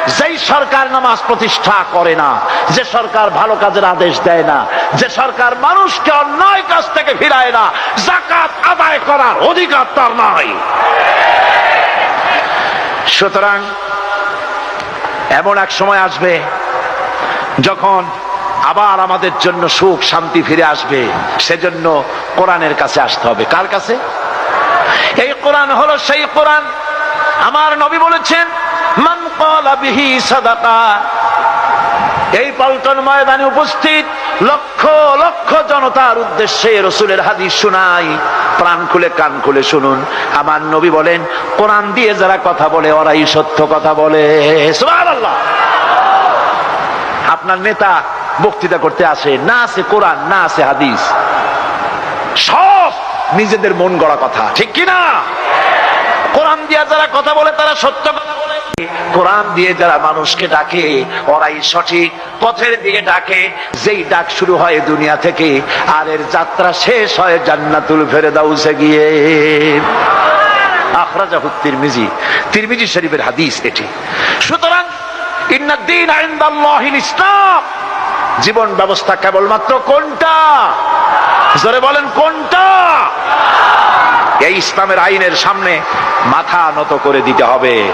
যেই সরকার নামাজ প্রতিষ্ঠা করে না, যে সরকার ভালো কাজের আদেশ দেয় না, যে সরকার মানুষকে অন্যায় কাজ থেকে ফিরায় না, যাকাত আদায় করার অধিকার তার নাই। সুতরাং এমন এক সময় আসবে যখন আবার আমাদের জন্য সুখ শান্তি ফিরে আসবে। সেজন্য কোরআনের কাছে আসতে হবে। কার কাছে? এই কোরআন হলো সেই কোরআন। আমার নবী বলেছেন, মান ক্বালা বিহি সাদাকা। এই পল্টন ময়দানে উপস্থিত লক্ষ লক্ষ জনতার উদ্দেশ্যে রাসূলের হাদিস শোনাই, প্রাণ খুলে কান খুলে শুনুন। আমার নবী বলেন, কোরআন দিয়ে যারা কথা বলে ওরাই সত্য কথা বলে। সুবহানাল্লাহ। আপনার নেতা বক্তৃতা করতে আসে, না আছে কোরআন, না আছে হাদিস, সব নিজেদের মন গড়া কথা, ঠিক কিনা? কোরআন দিয়ে যারা কথা বলে তারা সত্য কথা বলে, কোরআন দিয়ে যারা মানুষকে ডাকে ওরাই সঠিক পথের দিকে ডাকে। যেই ডাক শুরু হয় দুনিয়া থেকে, আর এর যাত্রা শেষ হয় জান্নাতুল ফেরদাউসে গিয়ে। আখরাজাহু তিরমিজি, তিরমিজি শরীফের হাদিস এটি। সুতরাং ইন্নাদ-দীন ইনদাল্লাহিল ইসলাম। জীবন ব্যবস্থা কেবলমাত্র কোনটা? জোরে বলেন, কোনটা? এই ইসলামের আইনের সামনে মাথা নত করে দিতে হবে।